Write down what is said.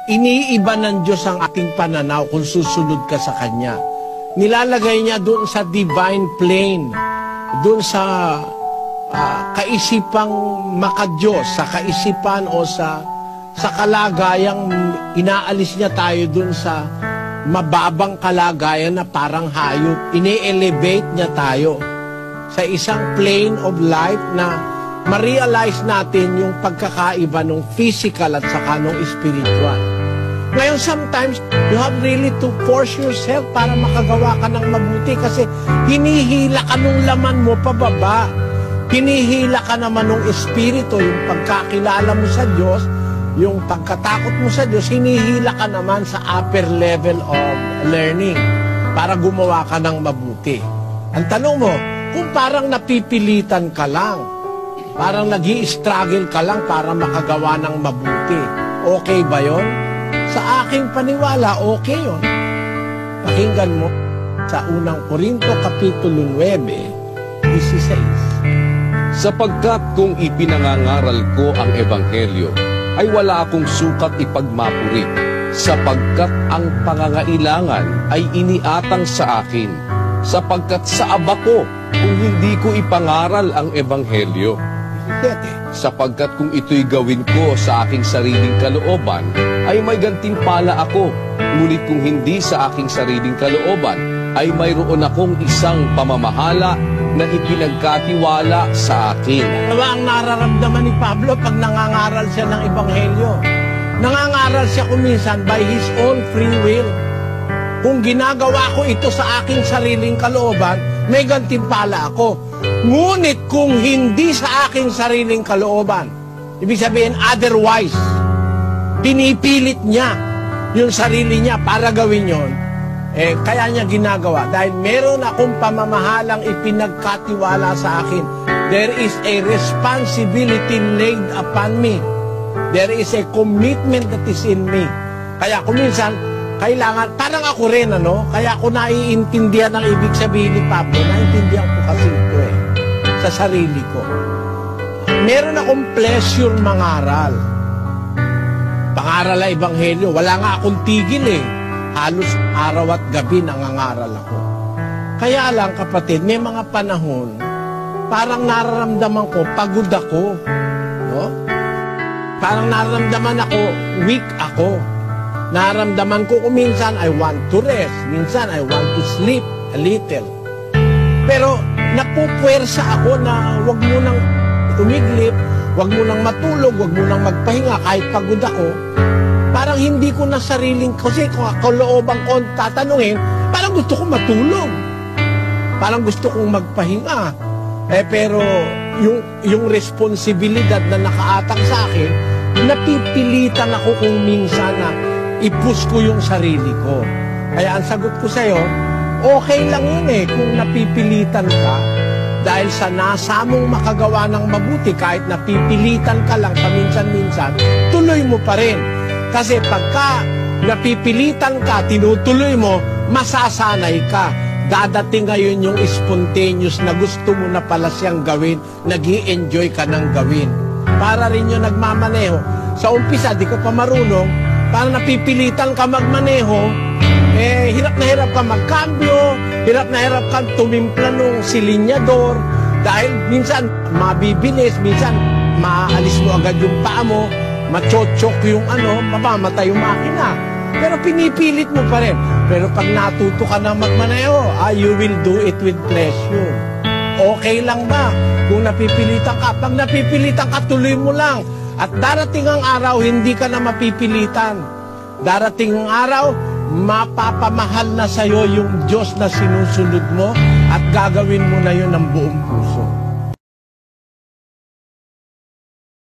iniiba ng Diyos ang ating pananaw kung susunod ka sa Kanya. Nilalagay niya doon sa divine plane, doon sa kaisipang makadiyos, sa kaisipan o sa kalagayang inaalis niya tayo doon sa mababang kalagayan na parang hayop. Ine-elevate niya tayo sa isang plane of life na ma-realize natin yung pagkakaiba ng physical at saka ng spiritual. Ngayon, sometimes, you have really to force yourself para makagawa ka ng mabuti kasi hinihila ka nung laman mo pababa. Hinihila ka naman ng espiritu, yung pagkakilala mo sa Diyos, yung pagkatakot mo sa Diyos, hinihila ka naman sa upper level of learning para gumawa ka ng mabuti. Ang tanong mo, kung parang napipilitan ka lang, parang nag-i-struggle ka lang para makagawa ng mabuti, okay ba yon? Sa aking paniwala, okay yon. Pakinggan mo sa unang Korinto Kapitulo 9:16. Sapagkat kung ipinangangaral ko ang Ebanghelyo, ay wala akong sukat ipagmapuri, sapagkat ang pangangailangan ay iniatang sa akin, sapagkat sa aba ko kung hindi ko ipangaral ang Ebanghelyo. Sapagkat kung ito'y gawin ko sa aking sariling kalooban, ay may gantimpala ako. Ngunit kung hindi sa aking sariling kalooban, ay mayroon akong isang pamamahala na ipinagkatiwala sa akin. Ano ang nararamdaman ni Pablo pag nangangaral siya ng Ebanghelyo? Nangangaral siya kuminsan by his own free will. Kung ginagawa ko ito sa aking sariling kalooban, may gantimpala ako. Ngunit kung hindi sa aking sariling kalooban, ibig sabihin otherwise, pinipilit niya yung sarili niya para gawin yon, kaya niya ginagawa. Dahil meron akong pamamahalang ipinagkatiwala sa akin. There is a responsibility laid upon me. There is a commitment that is in me. Kaya kuminsan, kailangan, parang ako rin, kaya ako naiintindihan ang ibig sabihin ni Pablo. Naintindihan ko kasi ito sa sarili ko. Meron akong pleasure mangaral. Pangaral ang Ebanghelyo. Wala nga akong tigil Halos araw at gabi nangangaral ako. Kaya lang kapatid, may mga panahon, parang nararamdaman ko, pagod ako. No? Parang nararamdaman ako, weak ako. Nararamdaman ko kung minsan I want to rest, minsan I want to sleep a little. Pero napupwersa ako na wag mo nang umiglip, wag mo nang matulog, wag mo nang magpahinga kahit pagod ako. Parang hindi ko na sariling, kasi kung kalooban ko tatanungin, parang gusto kong matulog. Parang gusto kong magpahinga. Pero yung responsibilidad na nakaatak sa akin, napipilitan ako kung minsan na i-push ko yung sarili ko. Kaya ang sagot ko sa'yo, okay lang yun kung napipilitan ka dahil sa nasa mong makagawa ng mabuti, kahit napipilitan ka lang paminsan-minsan, tuloy mo pa rin. Kasi pagka napipilitan ka, tinutuloy mo, masasanay ka. Dadating ngayon yung spontaneous na gusto mo na pala siyang gawin, nag-i-enjoy ka ng gawin. Para rin yung nagmamaneho. Sa umpisa, di ka pa marunong, parang napipilitan ka magmaneho, hirap na hirap ka magkambyo, hirap na hirap ka tumimpla ng silinyador, dahil minsan mabibilis, minsan maalis mo agad yung paa mo, machochok yung mamamatay yung makina. Pero pinipilit mo pa rin. Pero pag natuto ka na magmaneho, you will do it with pleasure. Okay lang ba? Kung napipilitan ka, pag napipilitan ka, tuloy mo lang. At darating ang araw, hindi ka na mapipilitan. Darating ang araw, mapapamahal na sa'yo yung Diyos na sinusunod mo at gagawin mo na yun ng buong puso.